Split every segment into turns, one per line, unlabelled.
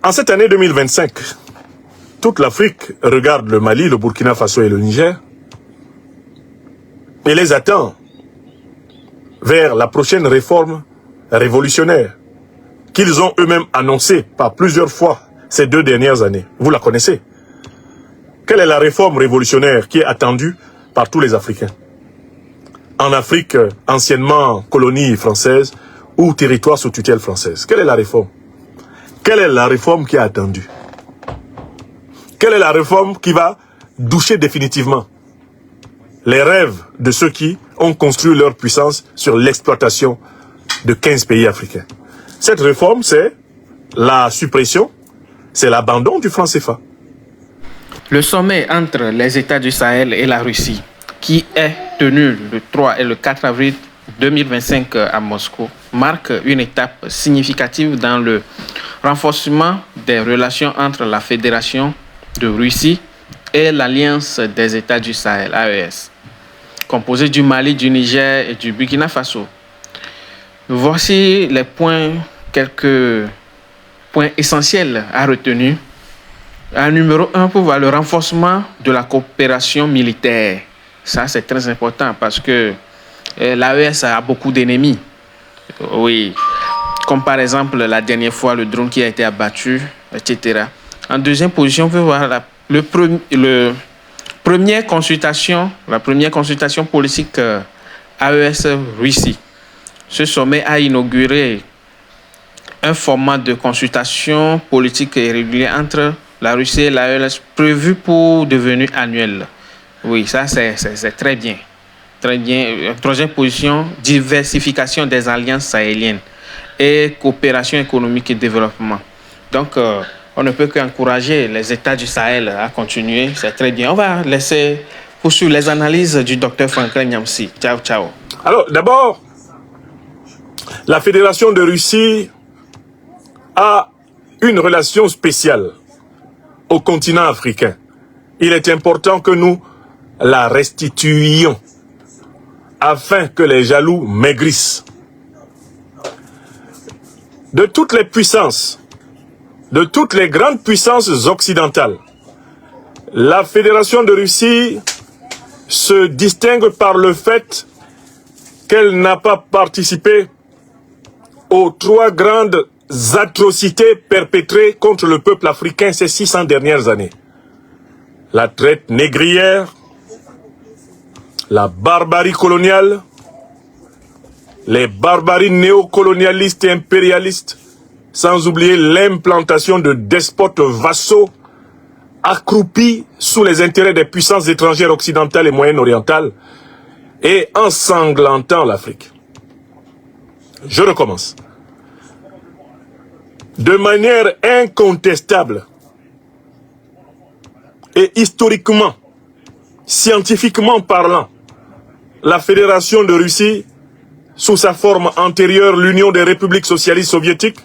En cette année 2025, toute l'Afrique regarde le Mali, le Burkina Faso et le Niger et les attend vers la prochaine réforme révolutionnaire qu'ils ont eux-mêmes annoncée par plusieurs fois ces 2 dernières années. Vous la connaissez. Quelle est la réforme révolutionnaire qui est attendue par tous les Africains? En Afrique, anciennement colonie française ou territoire sous tutelle française. Quelle est la réforme? Quelle est la réforme qui est attendue? Quelle est la réforme qui va doucher définitivement les rêves de ceux qui ont construit leur puissance sur l'exploitation de 15 pays africains? Cette réforme, c'est la suppression, c'est l'abandon du franc CFA.
Le sommet entre les États du Sahel et la Russie, qui est tenu le 3 et le 4 avril 2025 à Moscou, marque une étape significative dans le renforcement des relations entre la Fédération de Russie et l'Alliance des États du Sahel, AES, composée du Mali, du Niger et du Burkina Faso. Voici quelques points essentiels à retenir. Numéro 1, pour voir le renforcement de la coopération militaire. Ça, c'est très important parce que l'AES a beaucoup d'ennemis. Oui, comme par exemple la dernière fois, le drone qui a été abattu, etc. En deuxième position, on peut voir la première consultation politique AES-Russie. Ce sommet a inauguré un format de consultation politique et régulier entre la Russie et l'AES prévu pour devenir annuel. Oui, ça c'est très bien. Très bien. Troisième position, diversification des alliances sahéliennes et coopération économique et développement. Donc, on ne peut qu'encourager les États du Sahel à continuer. C'est très bien. On va laisser poursuivre les analyses du docteur Franklin Nyamsi. Ciao, ciao.
Alors, d'abord, la Fédération de Russie a une relation spéciale au continent africain. Il est important que nous la restituions afin que les jaloux maigrissent. De toutes les puissances, de toutes les grandes puissances occidentales, la Fédération de Russie se distingue par le fait qu'elle n'a pas participé aux 3 grandes atrocités perpétrées contre le peuple africain ces 600 dernières années. La traite négrière, la barbarie coloniale, les barbaries néocolonialistes et impérialistes, sans oublier l'implantation de despotes vassaux accroupis sous les intérêts des puissances étrangères occidentales et moyen-orientales et ensanglantant l'Afrique. Je recommence. De manière incontestable et historiquement, scientifiquement parlant, la Fédération de Russie, sous sa forme antérieure, l'Union des républiques socialistes soviétiques,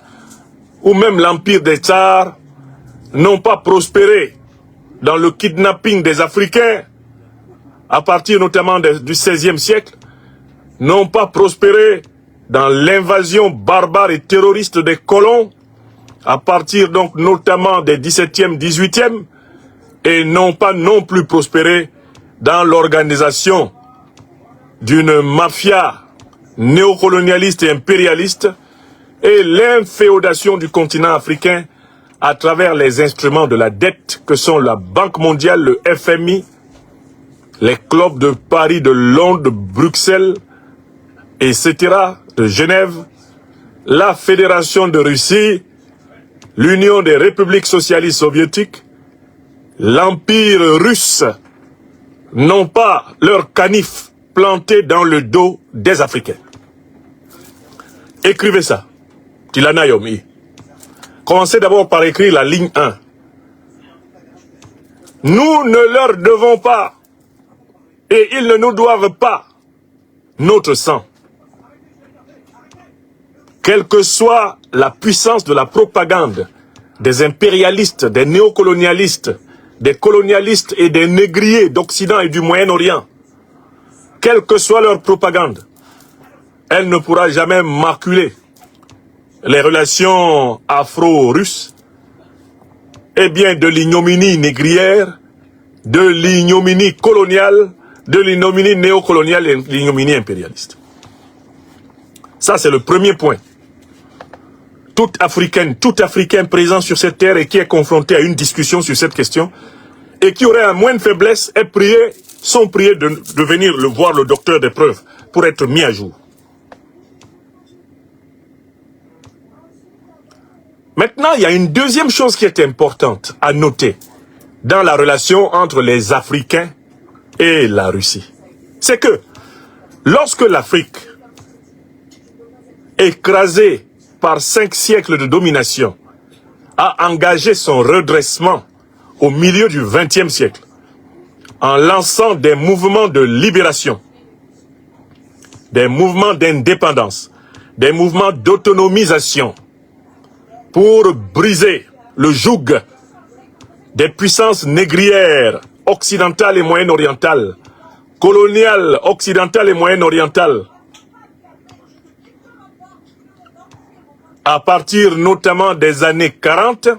ou même l'Empire des Tsars, n'ont pas prospéré dans le kidnapping des Africains, à partir notamment du XVIe siècle, n'ont pas prospéré dans l'invasion barbare et terroriste des colons, à partir donc notamment des 17e, 18e, et n'ont pas non plus prospéré dans l'organisation d'une mafia néocolonialiste et impérialiste et l'inféodation du continent africain à travers les instruments de la dette que sont la Banque mondiale, le FMI, les clubs de Paris, de Londres, de Bruxelles, etc., de Genève, la Fédération de Russie, l'Union des républiques socialistes soviétiques, l'Empire russe n'ont pas leur canif planté dans le dos des Africains. Écrivez ça. Tilanayomi. Commencez d'abord par écrire la ligne 1. Nous ne leur devons pas, et ils ne nous doivent pas, notre sang. Quelle que soit la puissance de la propagande des impérialistes, des néocolonialistes, des colonialistes et des négriers d'Occident et du Moyen-Orient, quelle que soit leur propagande, elle ne pourra jamais maculer les relations afro-russes, eh bien de l'ignominie négrière, de l'ignominie coloniale, de l'ignominie néocoloniale et de l'ignominie impérialiste. Ça, c'est le premier point. Toute Africaine, tout Africain présent sur cette terre et qui est confronté à une discussion sur cette question et qui aurait un moindre faiblesse est prié, sont priés de venir voir le docteur des preuves pour être mis à jour. Maintenant, il y a une deuxième chose qui est importante à noter dans la relation entre les Africains et la Russie. C'est que lorsque l'Afrique, écrasée par 5 siècles de domination, a engagé son redressement au milieu du XXe siècle, en lançant des mouvements de libération, des mouvements d'indépendance, des mouvements d'autonomisation, pour briser le joug des puissances négrières occidentales et moyen-orientales, coloniales occidentales et moyen-orientales, à partir notamment des années 40,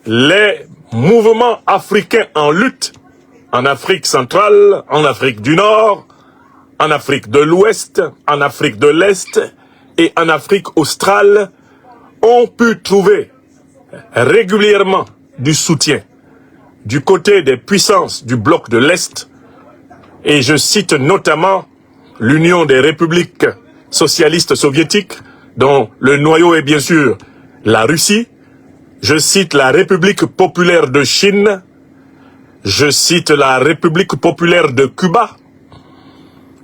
les mouvements africains en lutte, en Afrique centrale, en Afrique du Nord, en Afrique de l'Ouest, en Afrique de l'Est et en Afrique australe, ont pu trouver régulièrement du soutien du côté des puissances du bloc de l'Est, et je cite notamment l'Union des républiques socialistes soviétiques, dont le noyau est bien sûr la Russie. Je cite la République populaire de Chine, je cite la République populaire de Cuba,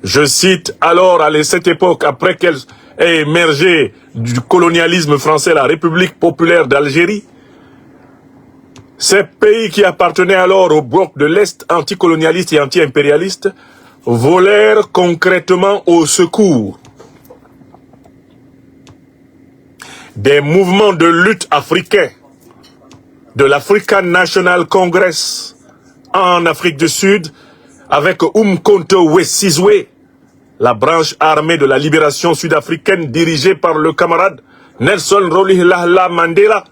je cite alors à cette époque, après qu'elle ait émergé du colonialisme français, la République populaire d'Algérie. Ces pays qui appartenaient alors au bloc de l'Est anticolonialiste et anti-impérialiste volèrent concrètement au secours des mouvements de lutte africains, de l'African National Congress en Afrique du Sud, avec Umkhonto we Sizwe, la branche armée de la libération sud-africaine dirigée par le camarade Nelson Rolihlahla Mandela.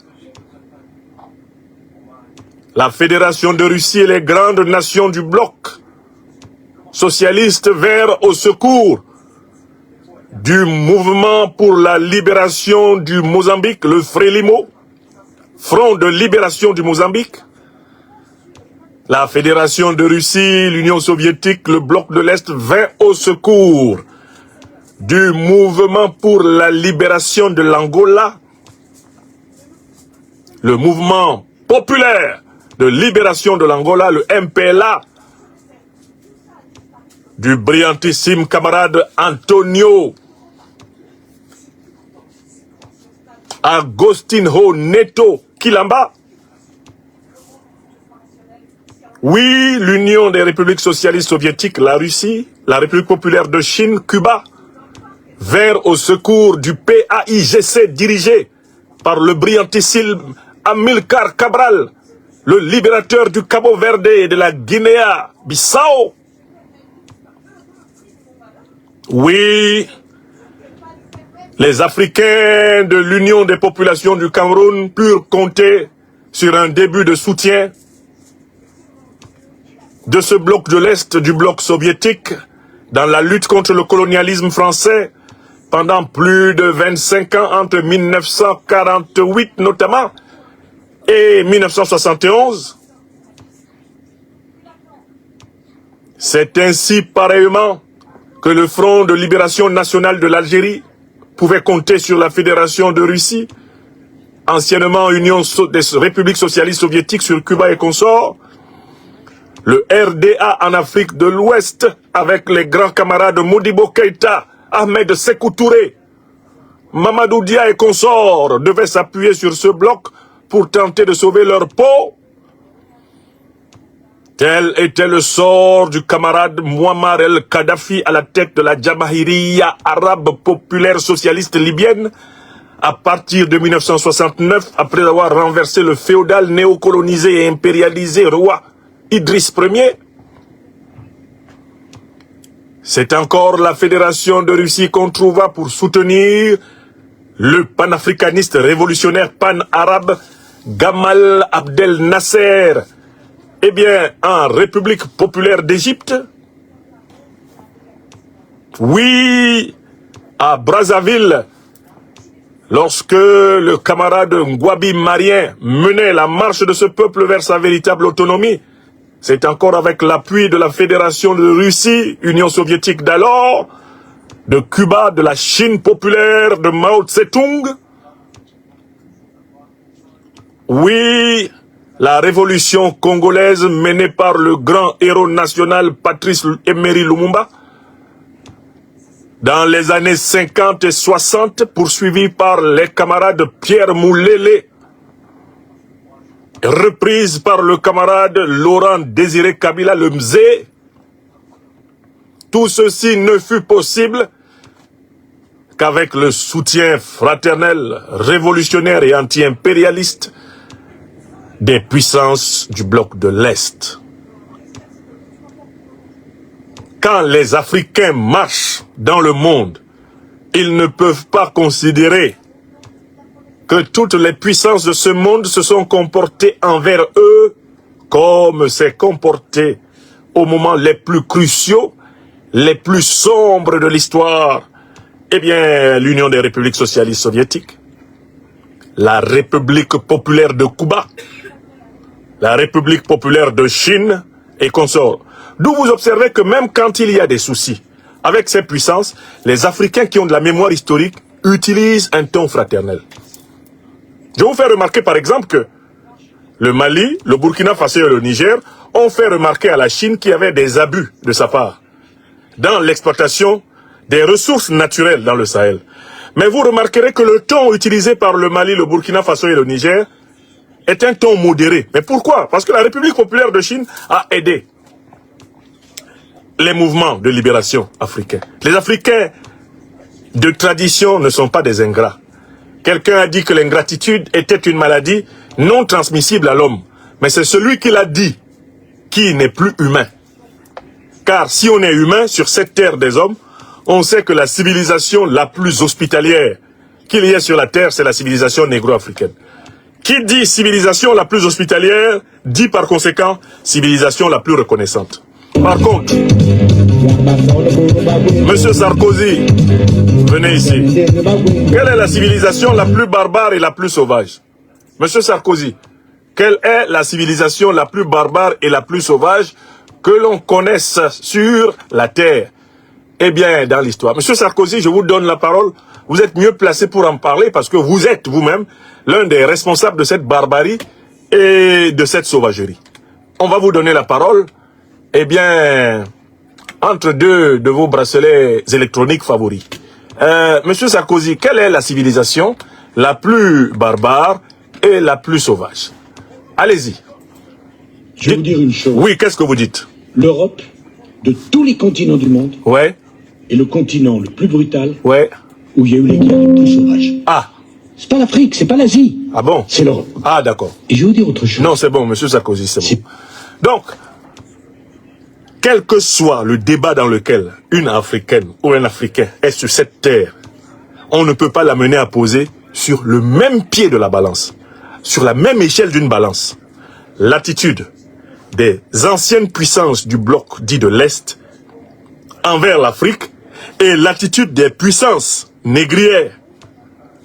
La Fédération de Russie et les grandes nations du bloc socialiste vinrent au secours du mouvement pour la libération du Mozambique, le Frelimo, Front de libération du Mozambique. La Fédération de Russie, l'Union soviétique, le bloc de l'Est vint au secours du mouvement pour la libération de l'Angola, le mouvement populaire de libération de l'Angola, le MPLA, du brillantissime camarade Antonio Agostinho Neto Kilamba. Oui, l'Union des républiques socialistes soviétiques, la Russie, la République populaire de Chine, Cuba, vinrent au secours du PAIGC dirigé par le brillantissime Amilcar Cabral, le libérateur du Cabo Verde et de la Guinée-Bissau. Oui, les Africains de l'Union des populations du Cameroun purent compter sur un début de soutien de ce bloc de l'Est, du bloc soviétique, dans la lutte contre le colonialisme français pendant plus de 25 ans, entre 1948 notamment et 1971. C'est ainsi pareillement que le Front de libération nationale de l'Algérie pouvait compter sur la Fédération de Russie, anciennement Union des républiques socialistes soviétiques sur Cuba et consorts, le RDA en Afrique de l'Ouest avec les grands camarades Modibo Keïta, Ahmed Sékou Touré, Mamadou Dia et consorts devaient s'appuyer sur ce bloc pour tenter de sauver leur peau. Tel était le sort du camarade Muammar el-Kadhafi à la tête de la Jamahiriya arabe populaire socialiste libyenne à partir de 1969, après avoir renversé le féodal néocolonisé et impérialisé roi Idriss Ier. C'est encore la Fédération de Russie qu'on trouva pour soutenir le panafricaniste révolutionnaire pan-arabe Gamal Abdel Nasser, eh bien, en République populaire d'Égypte. Oui, à Brazzaville, lorsque le camarade Ngouabi Marien menait la marche de ce peuple vers sa véritable autonomie, c'est encore avec l'appui de la Fédération de Russie, Union soviétique d'alors, de Cuba, de la Chine populaire, de Mao Tse-tung. Oui, la révolution congolaise menée par le grand héros national Patrice Emery Lumumba, dans les années 50 et 60, poursuivi par les camarades Pierre Moulélé, reprise par le camarade Laurent Désiré Kabila le Mzé. Tout ceci ne fut possible qu'avec le soutien fraternel, révolutionnaire et anti-impérialiste des puissances du bloc de l'Est. Quand les Africains marchent dans le monde, ils ne peuvent pas considérer que toutes les puissances de ce monde se sont comportées envers eux comme s'est comporté au moment les plus cruciaux, les plus sombres de l'histoire. Eh bien, l'Union des républiques socialistes soviétiques, la République populaire de Cuba, la République populaire de Chine et consorts. D'où vous observez que même quand il y a des soucis avec ces puissances, les Africains qui ont de la mémoire historique utilisent un ton fraternel. Je vous fais remarquer par exemple que le Mali, le Burkina Faso et le Niger ont fait remarquer à la Chine qu'il y avait des abus de sa part dans l'exploitation des ressources naturelles dans le Sahel. Mais vous remarquerez que le ton utilisé par le Mali, le Burkina Faso et le Niger est un ton modéré. Mais pourquoi? Parce que la République populaire de Chine a aidé les mouvements de libération africains. Les Africains de tradition ne sont pas des ingrats. Quelqu'un a dit que l'ingratitude était une maladie non transmissible à l'homme. Mais c'est celui qui l'a dit qui n'est plus humain. Car si on est humain sur cette terre des hommes, on sait que la civilisation la plus hospitalière qu'il y ait sur la terre, c'est la civilisation négro-africaine. Qui dit civilisation la plus hospitalière, dit par conséquent civilisation la plus reconnaissante. Par contre, Monsieur Sarkozy, venez ici. Quelle est la civilisation la plus barbare et la plus sauvage? Monsieur Sarkozy, quelle est la civilisation la plus barbare et la plus sauvage que l'on connaisse sur la terre? Eh bien, dans l'histoire. Monsieur Sarkozy, je vous donne la parole. Vous êtes mieux placé pour en parler parce que vous êtes vous-même l'un des responsables de cette barbarie et de cette sauvagerie. On va vous donner la parole. Eh bien, entre deux de vos bracelets électroniques favoris. Monsieur Sarkozy, quelle est la civilisation la plus barbare et la plus sauvage? Allez-y.
Je vais vous dire une chose.
Oui, qu'est-ce que vous dites?
L'Europe, de tous les continents du monde,
ouais,
est le continent le plus brutal,
ouais,
où il y a eu les guerres les plus sauvages.
Ah.
C'est pas l'Afrique, c'est pas l'Asie.
Ah bon?
C'est l'Europe.
Ah, d'accord.
Et je vais vous dire autre chose.
Non, c'est bon, monsieur Sarkozy, c'est bon. Donc, quel que soit le débat dans lequel une Africaine ou un Africain est sur cette terre, on ne peut pas l'amener à poser sur le même pied de la balance, sur la même échelle d'une balance. L'attitude des anciennes puissances du bloc dit de l'Est envers l'Afrique et l'attitude des puissances négrières,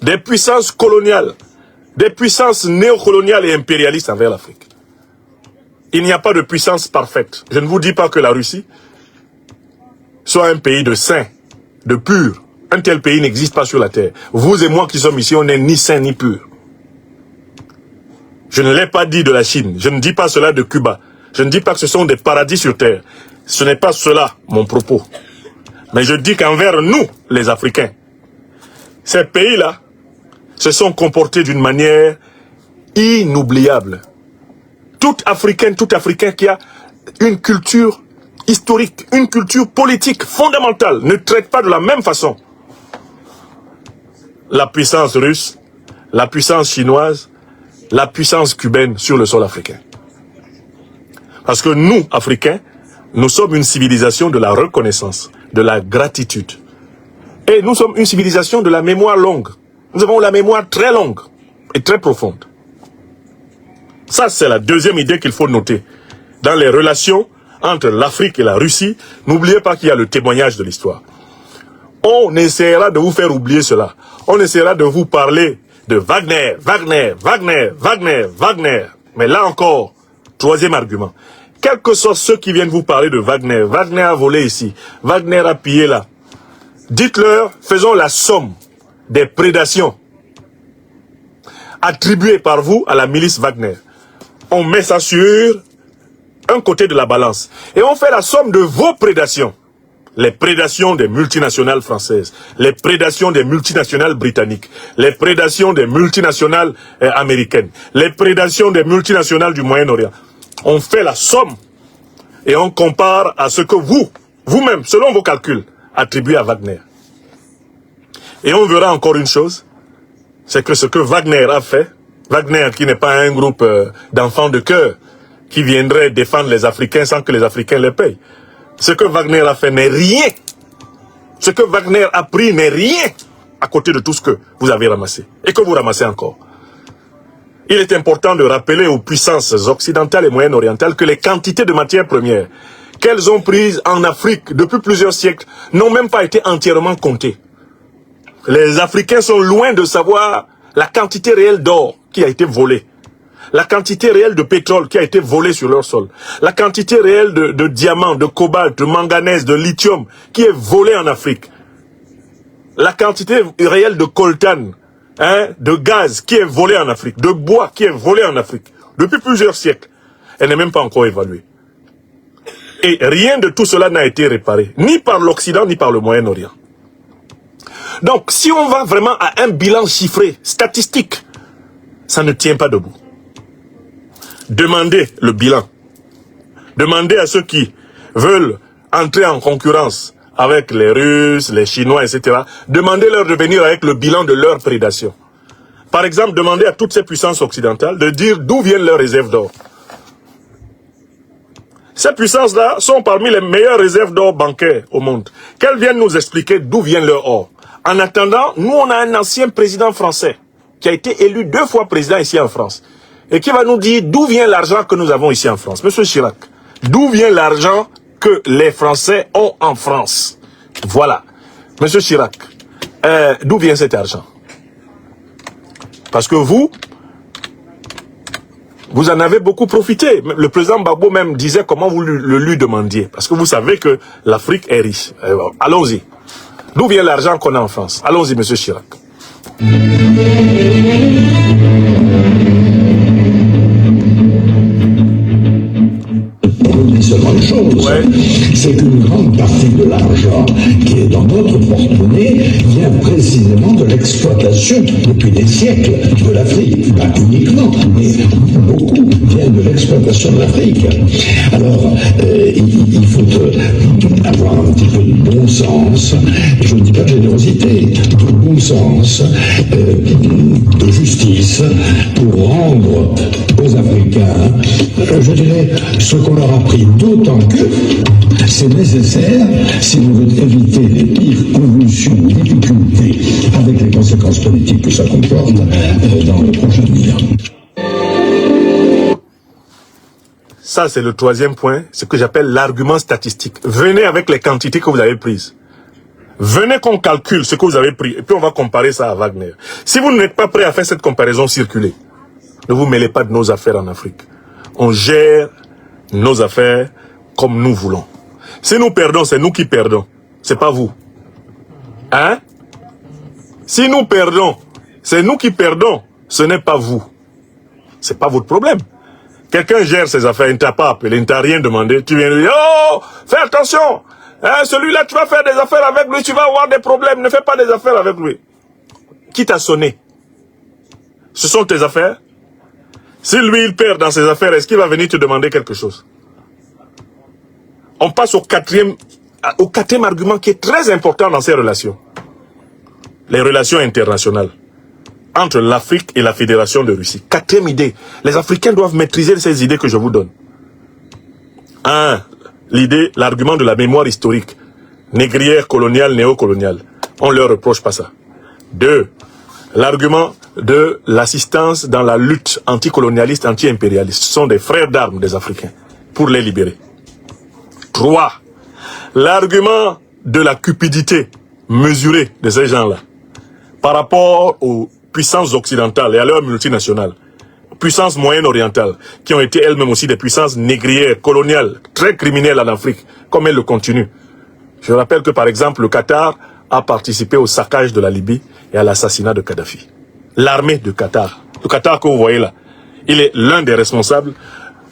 des puissances coloniales, des puissances néocoloniales et impérialistes envers l'Afrique. Il n'y a pas de puissance parfaite. Je ne vous dis pas que la Russie soit un pays de saint, de pur. Un tel pays n'existe pas sur la terre. Vous et moi qui sommes ici, on n'est ni saint ni pur. Je ne l'ai pas dit de la Chine. Je ne dis pas cela de Cuba. Je ne dis pas que ce sont des paradis sur terre. Ce n'est pas cela mon propos. Mais je dis qu'envers nous, les Africains, ces pays-là se sont comportés d'une manière inoubliable. Tout Africain qui a une culture historique, une culture politique fondamentale, ne traite pas de la même façon la puissance russe, la puissance chinoise, la puissance cubaine sur le sol africain. Parce que nous, Africains, nous sommes une civilisation de la reconnaissance, de la gratitude. Et nous sommes une civilisation de la mémoire longue. Nous avons la mémoire très longue et très profonde. Ça, c'est la deuxième idée qu'il faut noter. Dans les relations entre l'Afrique et la Russie, n'oubliez pas qu'il y a le témoignage de l'histoire. On essaiera de vous faire oublier cela. On essaiera de vous parler de Wagner, Wagner, Wagner, Wagner, Wagner. Mais là encore, troisième argument. Quels que soient ceux qui viennent vous parler de Wagner, Wagner a volé ici, Wagner a pillé là. Dites-leur, faisons la somme des prédations attribuées par vous à la milice Wagner. On met ça sur un côté de la balance. Et on fait la somme de vos prédations. Les prédations des multinationales françaises, les prédations des multinationales britanniques, les prédations des multinationales américaines, les prédations des multinationales du Moyen-Orient. On fait la somme et on compare à ce que vous-même, selon vos calculs, attribuez à Wagner. Et on verra encore une chose, c'est que ce que Wagner a fait, Wagner qui n'est pas un groupe d'enfants de cœur qui viendrait défendre les Africains sans que les Africains les payent. Ce que Wagner a fait n'est rien. Ce que Wagner a pris n'est rien à côté de tout ce que vous avez ramassé et que vous ramassez encore. Il est important de rappeler aux puissances occidentales et moyen-orientales que les quantités de matières premières qu'elles ont prises en Afrique depuis plusieurs siècles n'ont même pas été entièrement comptées. Les Africains sont loin de savoir la quantité réelle d'or qui a été volée. La quantité réelle de pétrole qui a été volée sur leur sol. La quantité réelle de diamants, de cobalt, de manganèse, de lithium qui est volée en Afrique. La quantité réelle de coltan, de gaz qui est volée en Afrique, de bois qui est volé en Afrique. Depuis plusieurs siècles, elle n'est même pas encore évaluée. Et rien de tout cela n'a été réparé, ni par l'Occident, ni par le Moyen-Orient. Donc, si on va vraiment à un bilan chiffré, statistique, ça ne tient pas debout. Demandez le bilan. Demandez à ceux qui veulent entrer en concurrence avec les Russes, les Chinois, etc. Demandez-leur de venir avec le bilan de leur prédation. Par exemple, demandez à toutes ces puissances occidentales de dire d'où viennent leurs réserves d'or. Ces puissances-là sont parmi les meilleures réserves d'or bancaires au monde. Qu'elles viennent nous expliquer d'où vient leur or. En attendant, nous on a un ancien président français qui a été élu 2 fois président ici en France. Et qui va nous dire d'où vient l'argent que nous avons ici en France. Monsieur Chirac, d'où vient l'argent que les Français ont en France? Voilà. Monsieur Chirac, d'où vient cet argent? Parce que vous en avez beaucoup profité. Le président Gbagbo même disait comment vous le lui demandiez. Parce que vous savez que l'Afrique est riche. Allons-y. D'où vient l'argent qu'on a en France? Allons-y, monsieur Chirac.
Seulement une chose, c'est qu'une grande partie de l'argent qui est dans notre porte-monnaie vient précisément de l'exploitation depuis des siècles de l'Afrique. Pas uniquement, mais beaucoup viennent de l'exploitation de l'Afrique. Alors, il faut avoir un petit peu de bon sens, je ne dis pas de générosité, de bon sens, de justice, pour rendre aux Africains, je dirais, ce qu'on leur a pris, d'autant que c'est nécessaire si on veut éviter les pires convulsions, difficultés, avec les conséquences politiques que ça comporte dans le prochain avenir.
Ça, c'est le troisième point, ce que j'appelle l'argument statistique. Venez avec les quantités que vous avez prises. Venez qu'on calcule ce que vous avez pris, et puis on va comparer ça à Wagner. Si vous n'êtes pas prêt à faire cette comparaison circulée, ne vous mêlez pas de nos affaires en Afrique. On gère nos affaires comme nous voulons. Si nous perdons, c'est nous qui perdons. C'est pas vous. Hein? Si nous perdons, c'est nous qui perdons. Ce n'est pas vous. C'est pas votre problème. Quelqu'un gère ses affaires, il ne t'a pas appelé, il ne t'a rien demandé. Tu viens lui dire, oh, fais attention. Hein, celui-là, tu vas faire des affaires avec lui, tu vas avoir des problèmes. Ne fais pas des affaires avec lui. Qui t'a sonné? Ce sont tes affaires? Si lui, il perd dans ses affaires, est-ce qu'il va venir te demander quelque chose? On passe au quatrième argument qui est très important dans ces relations. Les relations internationales entre l'Afrique et la Fédération de Russie. Quatrième idée. Les Africains doivent maîtriser ces idées que je vous donne. 1. L'argument de la mémoire historique. Négrière, coloniale, néocoloniale. On ne leur reproche pas ça. 2. l'argument de l'assistance dans la lutte anticolonialiste, anti-impérialiste. Ce sont des frères d'armes des Africains pour les libérer. 3. L'argument de la cupidité mesurée de ces gens-là par rapport aux puissances occidentales et à leurs multinationales, puissances moyen-orientales, qui ont été elles-mêmes aussi des puissances négrières, coloniales, très criminelles en Afrique, comme elles le continuent. Je rappelle que par exemple, le Qatar a participé au saccage de la Libye et à l'assassinat de Kadhafi. L'armée de Qatar, le Qatar que vous voyez là, il est l'un des responsables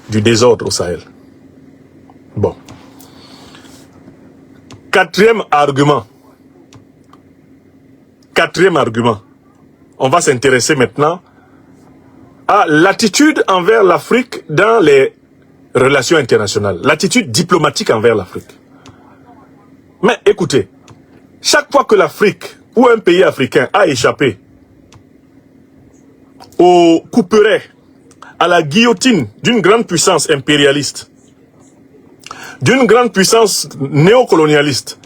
du désordre au Sahel. Bon. 4e argument. 4e argument. On va s'intéresser maintenant à l'attitude envers l'Afrique dans les relations internationales. L'attitude diplomatique envers l'Afrique. Mais écoutez, chaque fois que l'Afrique ou un pays africain a échappé au couperet, à la guillotine d'une grande puissance impérialiste, d'une grande puissance néocolonialiste,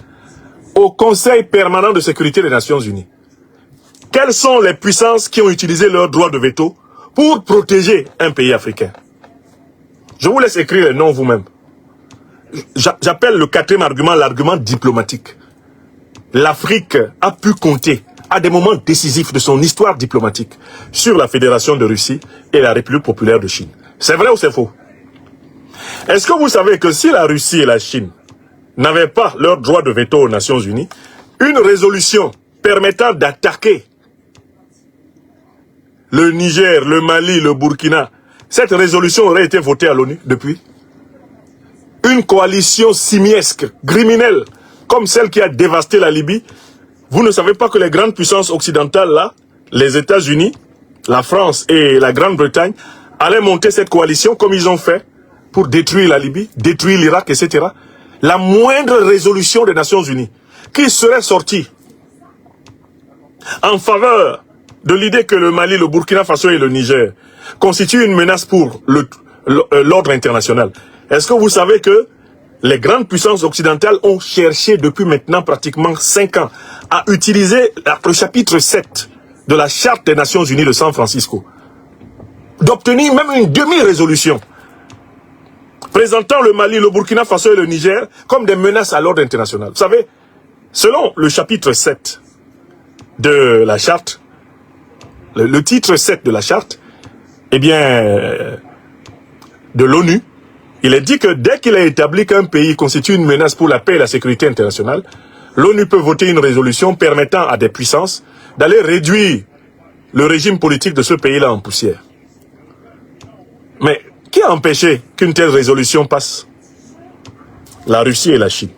au Conseil permanent de sécurité des Nations Unies, quelles sont les puissances qui ont utilisé leur droit de veto pour protéger un pays africain? Je vous laisse écrire les noms vous-même. J'appelle le 4e argument l'argument diplomatique. L'Afrique a pu compter à des moments décisifs de son histoire diplomatique sur la Fédération de Russie et la République populaire de Chine. C'est vrai ou c'est faux? Est-ce que vous savez que si la Russie et la Chine n'avaient pas leur droit de veto aux Nations Unies, une résolution permettant d'attaquer le Niger, le Mali, le Burkina, cette résolution aurait été votée à l'ONU depuis? Une coalition simiesque, criminelle, comme celle qui a dévasté la Libye. Vous ne savez pas que les grandes puissances occidentales, là, les États-Unis, la France et la Grande-Bretagne, allaient monter cette coalition comme ils ont fait pour détruire la Libye, détruire l'Irak, etc. La moindre résolution des Nations Unies qui serait sortie en faveur de l'idée que le Mali, le Burkina Faso et le Niger constituent une menace pour l'ordre international. Est-ce que vous savez que les grandes puissances occidentales ont cherché depuis maintenant pratiquement 5 ans à utiliser le chapitre 7 de la Charte des Nations Unies de San Francisco, d'obtenir même une demi-résolution présentant le Mali, le Burkina Faso et le Niger comme des menaces à l'ordre international. Vous savez, selon le chapitre 7 de la Charte, le titre 7 de la Charte, eh bien, de l'ONU, il est dit que dès qu'il est établi qu'un pays constitue une menace pour la paix et la sécurité internationale, l'ONU peut voter une résolution permettant à des puissances d'aller réduire le régime politique de ce pays-là en poussière. Mais qui a empêché qu'une telle résolution passe? La Russie et la Chine.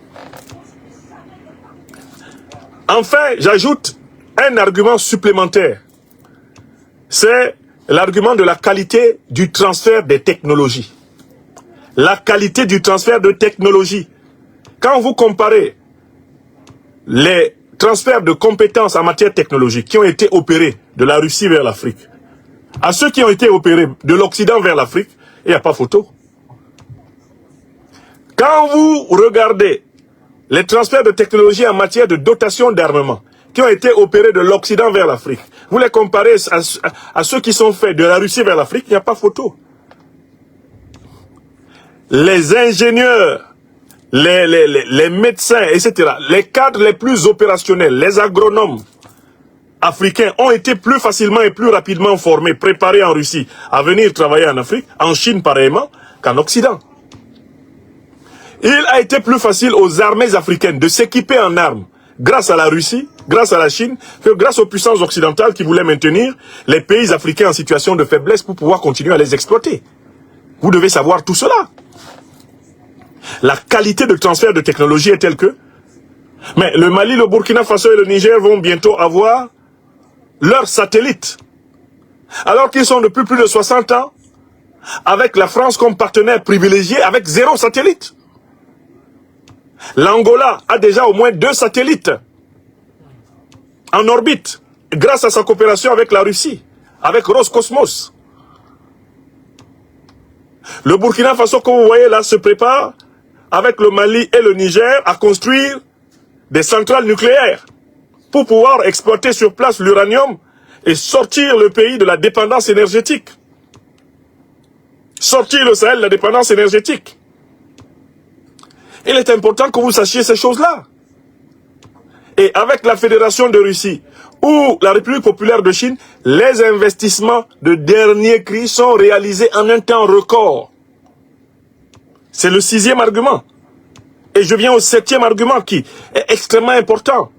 Enfin, j'ajoute un argument supplémentaire. C'est l'argument de la qualité du transfert des technologies. La qualité du transfert de technologie. Quand vous comparez les transferts de compétences en matière technologique qui ont été opérés de la Russie vers l'Afrique à ceux qui ont été opérés de l'Occident vers l'Afrique, il n'y a pas photo. Quand vous regardez les transferts de technologie en matière de dotation d'armement qui ont été opérés de l'Occident vers l'Afrique, vous les comparez à ceux qui sont faits de la Russie vers l'Afrique, il n'y a pas photo. Les ingénieurs, les médecins, etc., les cadres les plus opérationnels, les agronomes africains ont été plus facilement et plus rapidement formés, préparés en Russie à venir travailler en Afrique, en Chine pareillement, qu'en Occident. Il a été plus facile aux armées africaines de s'équiper en armes grâce à la Russie, grâce à la Chine, que grâce aux puissances occidentales qui voulaient maintenir les pays africains en situation de faiblesse pour pouvoir continuer à les exploiter. Vous devez savoir tout cela. La qualité de transfert de technologie est telle que... Mais le Mali, le Burkina Faso et le Niger vont bientôt avoir leurs satellites. Alors qu'ils sont depuis plus de 60 ans avec la France comme partenaire privilégié avec 0 satellite. L'Angola a déjà au moins 2 satellites en orbite grâce à sa coopération avec la Russie, avec Roscosmos. Le Burkina Faso, comme vous voyez là, se prépare avec le Mali et le Niger à construire des centrales nucléaires pour pouvoir exploiter sur place l'uranium et sortir le pays de la dépendance énergétique. Sortir le Sahel de la dépendance énergétique. Il est important que vous sachiez ces choses-là. Et avec la Fédération de Russie ou la République populaire de Chine, les investissements de dernier cri sont réalisés en un temps record. C'est le 6e argument. Et je viens au 7e argument qui est extrêmement important.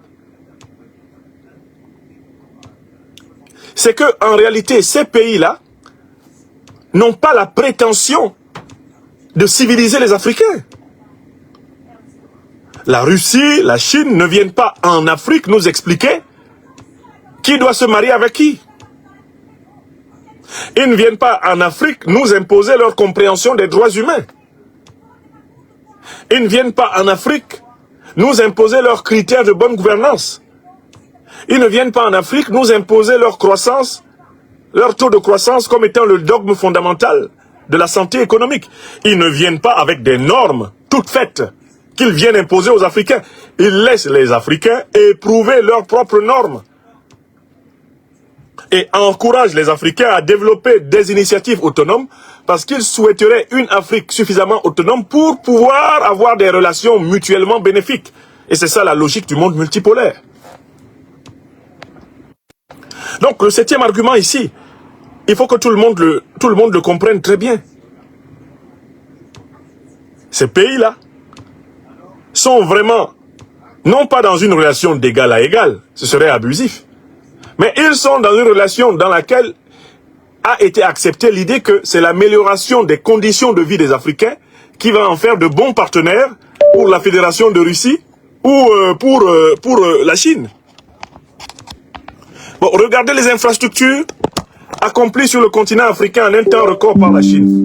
C'est que en réalité, ces pays-là n'ont pas la prétention de civiliser les Africains. La Russie, la Chine ne viennent pas en Afrique nous expliquer qui doit se marier avec qui. Ils ne viennent pas en Afrique nous imposer leur compréhension des droits humains. Ils ne viennent pas en Afrique nous imposer leurs critères de bonne gouvernance. Ils ne viennent pas en Afrique nous imposer leur croissance, leur taux de croissance comme étant le dogme fondamental de la santé économique. Ils ne viennent pas avec des normes toutes faites qu'ils viennent imposer aux Africains. Ils laissent les Africains éprouver leurs propres normes et encouragent les Africains à développer des initiatives autonomes parce qu'ils souhaiteraient une Afrique suffisamment autonome pour pouvoir avoir des relations mutuellement bénéfiques. Et c'est ça la logique du monde multipolaire. Donc le 7e argument ici, il faut que tout le monde le comprenne très bien. Ces pays-là sont vraiment, non pas dans une relation d'égal à égal, ce serait abusif, mais ils sont dans une relation dans laquelle a été acceptée l'idée que c'est l'amélioration des conditions de vie des Africains qui va en faire de bons partenaires pour la Fédération de Russie ou pour la Chine. Bon, regardez les infrastructures accomplies sur le continent africain en un temps record par la Chine.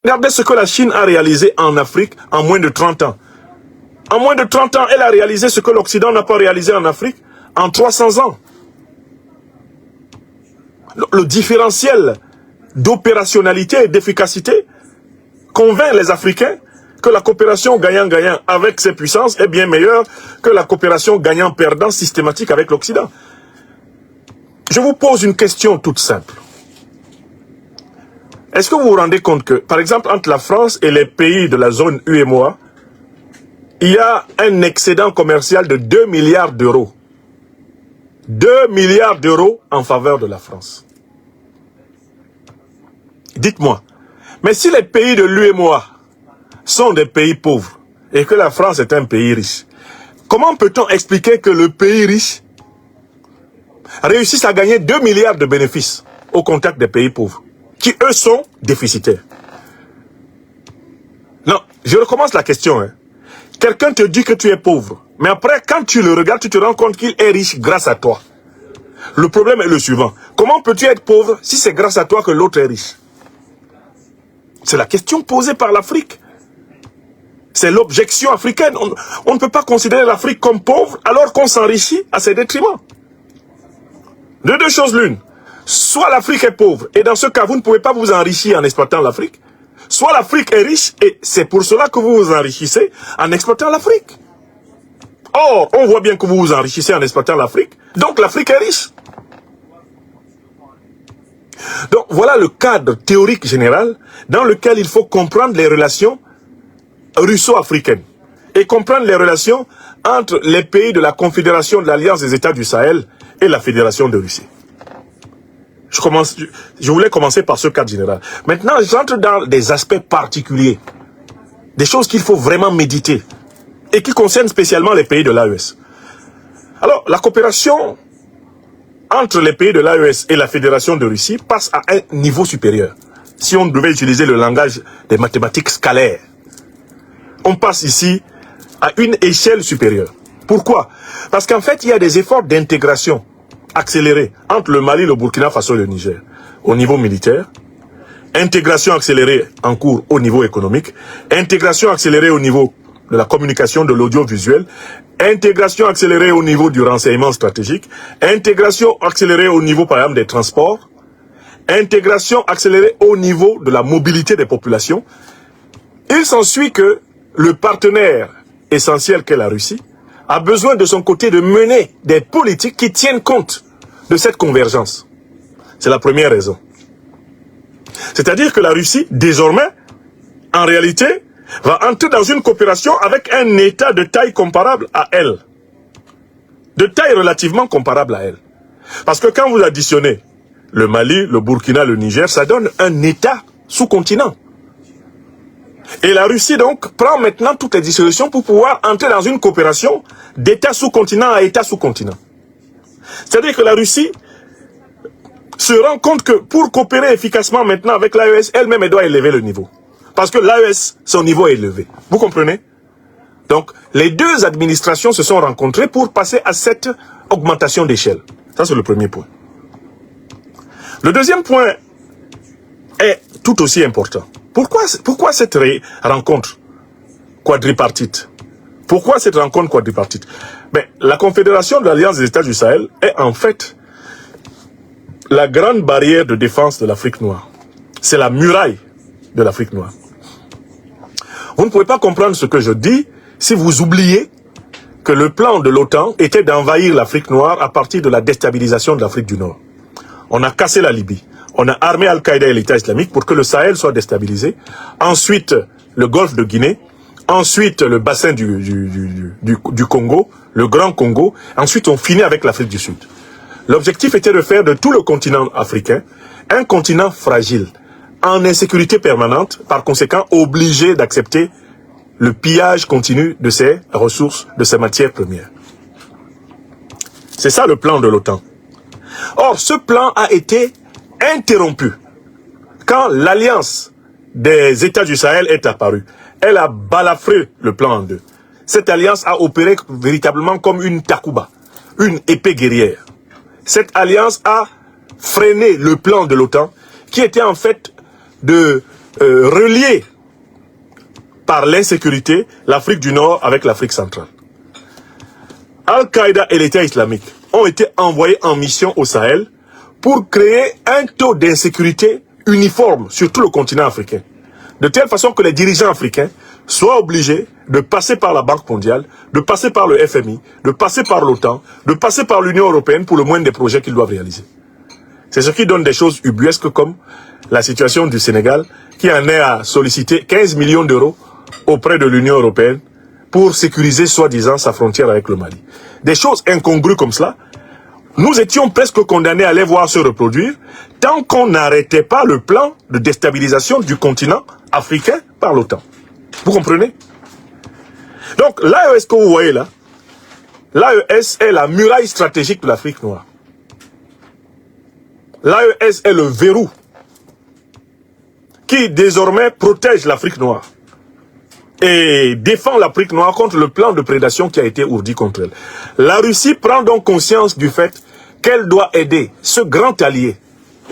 Regardez ce que la Chine a réalisé en Afrique en moins de 30 ans. En moins de 30 ans, elle a réalisé ce que l'Occident n'a pas réalisé en Afrique en 300 ans. Le différentiel d'opérationnalité et d'efficacité convainc les Africains que la coopération gagnant-gagnant avec ces puissances est bien meilleure que la coopération gagnant-perdant systématique avec l'Occident. Je vous pose une question toute simple. Est-ce que vous vous rendez compte que, par exemple, entre la France et les pays de la zone UEMOA, il y a un excédent commercial de 2 milliards d'euros. 2 milliards d'euros en faveur de la France. Dites-moi, mais si les pays de l'UEMOA sont des pays pauvres et que la France est un pays riche, comment peut-on expliquer que le pays riche réussisse à gagner 2 milliards de bénéfices au contact des pays pauvres, qui eux sont déficitaires? Non, je recommence la question. Quelqu'un te dit que tu es pauvre, mais après, quand tu le regardes, tu te rends compte qu'il est riche grâce à toi. Le problème est le suivant. Comment peux-tu être pauvre si c'est grâce à toi que l'autre est riche? C'est la question posée par l'Afrique. C'est l'objection africaine. On ne peut pas considérer l'Afrique comme pauvre alors qu'on s'enrichit à ses détriments. De deux choses l'une. Soit l'Afrique est pauvre, et dans ce cas, vous ne pouvez pas vous enrichir en exploitant l'Afrique. Soit l'Afrique est riche, et c'est pour cela que vous vous enrichissez en exploitant l'Afrique. Or, on voit bien que vous vous enrichissez en exploitant l'Afrique, donc l'Afrique est riche. Donc voilà le cadre théorique général dans lequel il faut comprendre les relations russo-africaines et comprendre les relations entre les pays de la Confédération de l'Alliance des États du Sahel et la Fédération de Russie. Je voulais commencer par ce cadre général. Maintenant, j'entre dans des aspects particuliers, des choses qu'il faut vraiment méditer et qui concernent spécialement les pays de l'AES. Alors, la coopération entre les pays de l'AES et la Fédération de Russie passe à un niveau supérieur. Si on devait utiliser le langage des mathématiques scalaires, on passe ici à une échelle supérieure. Pourquoi? Parce qu'en fait, il y a des efforts d'intégration accélérés entre le Mali, le Burkina Faso et le Niger au niveau militaire, intégration accélérée en cours au niveau économique, intégration accélérée au niveau de la communication, de l'audiovisuel, intégration accélérée au niveau du renseignement stratégique, intégration accélérée au niveau, par exemple, des transports, intégration accélérée au niveau de la mobilité des populations. Il s'ensuit que le partenaire essentiel qu'est la Russie a besoin de son côté de mener des politiques qui tiennent compte de cette convergence. C'est la première raison. C'est-à-dire que la Russie, désormais, en réalité, va entrer dans une coopération avec un État de taille comparable à elle. De taille relativement comparable à elle. Parce que quand vous additionnez le Mali, le Burkina, le Niger, ça donne un État sous-continent. Et la Russie, donc, prend maintenant toutes les dispositions pour pouvoir entrer dans une coopération d'État sous-continent à État sous-continent. C'est-à-dire que la Russie se rend compte que pour coopérer efficacement maintenant avec l'AES, elle-même, elle doit élever le niveau. Parce que l'AES, son niveau est élevé. Vous comprenez? Donc, les deux administrations se sont rencontrées pour passer à cette augmentation d'échelle. Ça, c'est le premier point. Le deuxième point est tout aussi important. Pourquoi cette rencontre quadripartite? Pourquoi cette rencontre quadripartite? Ben, la Confédération de l'Alliance des États du Sahel est en fait la grande barrière de défense de l'Afrique noire. C'est la muraille de l'Afrique noire. Vous ne pouvez pas comprendre ce que je dis si vous oubliez que le plan de l'OTAN était d'envahir l'Afrique noire à partir de la déstabilisation de l'Afrique du Nord. On a cassé la Libye. On a armé Al-Qaïda et l'État islamique pour que le Sahel soit déstabilisé. Ensuite, le golfe de Guinée. Ensuite, le bassin du Congo, le Grand Congo. Ensuite, on finit avec l'Afrique du Sud. L'objectif était de faire de tout le continent africain un continent fragile, en insécurité permanente, par conséquent obligé d'accepter le pillage continu de ses ressources, de ses matières premières. C'est ça le plan de l'OTAN. Or, ce plan a été interrompu quand l'alliance des États du Sahel est apparue. Elle a balafré le plan en deux. Cette alliance a opéré véritablement comme une takuba, une épée guerrière. Cette alliance a freiné le plan de l'OTAN qui était en fait de relier par l'insécurité l'Afrique du Nord avec l'Afrique centrale. Al-Qaïda et l'État islamique ont été envoyés en mission au Sahel pour créer un taux d'insécurité uniforme sur tout le continent africain. De telle façon que les dirigeants africains soient obligés de passer par la Banque mondiale, de passer par le FMI, de passer par l'OTAN, de passer par l'Union européenne pour le moindre des projets qu'ils doivent réaliser. C'est ce qui donne des choses ubuesques comme la situation du Sénégal qui en est à solliciter 15 millions d'euros auprès de l'Union européenne pour sécuriser soi-disant sa frontière avec le Mali. Des choses incongrues comme cela, nous étions presque condamnés à les voir se reproduire tant qu'on n'arrêtait pas le plan de déstabilisation du continent africain par l'OTAN. Vous comprenez? Donc l'AES que vous voyez là, l'AES est la muraille stratégique de l'Afrique noire. L'AES est le verrou qui désormais protège l'Afrique noire et défend l'Afrique noire contre le plan de prédation qui a été ourdi contre elle. La Russie prend donc conscience du fait qu'elle doit aider ce grand allié,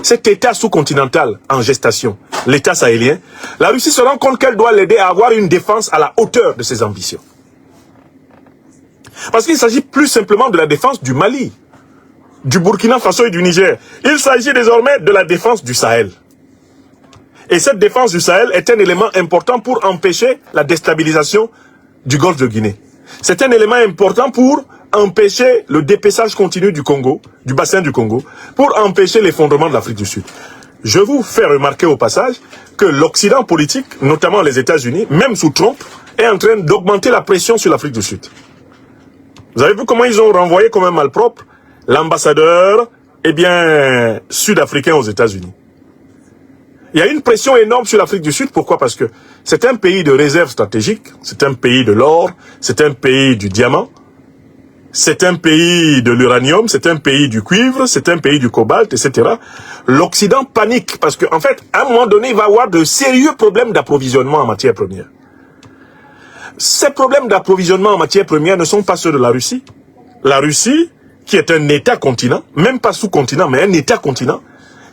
cet État sous-continental en gestation, l'État sahélien. La Russie se rend compte qu'elle doit l'aider à avoir une défense à la hauteur de ses ambitions. Parce qu'il s'agit plus simplement de la défense du Mali, du Burkina Faso et du Niger. Il s'agit désormais de la défense du Sahel. Et cette défense du Sahel est un élément important pour empêcher la déstabilisation du golfe de Guinée. C'est un élément important pour empêcher le dépaissage continu du Congo, du bassin du Congo, pour empêcher l'effondrement de l'Afrique du Sud. Je vous fais remarquer au passage que l'Occident politique, notamment les États-Unis, même sous Trump, est en train d'augmenter la pression sur l'Afrique du Sud. Vous avez vu comment ils ont renvoyé comme un malpropre l'ambassadeur, sud-africain aux États-Unis. Il y a une pression énorme sur l'Afrique du Sud. Pourquoi? Parce que c'est un pays de réserve stratégique, c'est un pays de l'or, c'est un pays du diamant, c'est un pays de l'uranium, c'est un pays du cuivre, c'est un pays du cobalt, etc. L'Occident panique parce qu'en fait, à un moment donné, il va y avoir de sérieux problèmes d'approvisionnement en matières premières. Ces problèmes d'approvisionnement en matières premières ne sont pas ceux de la Russie. La Russie, qui est un État-continent, même pas sous-continent, mais un État-continent,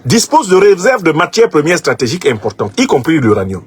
dispose de réserves de matières premières stratégiques importantes, y compris l'uranium.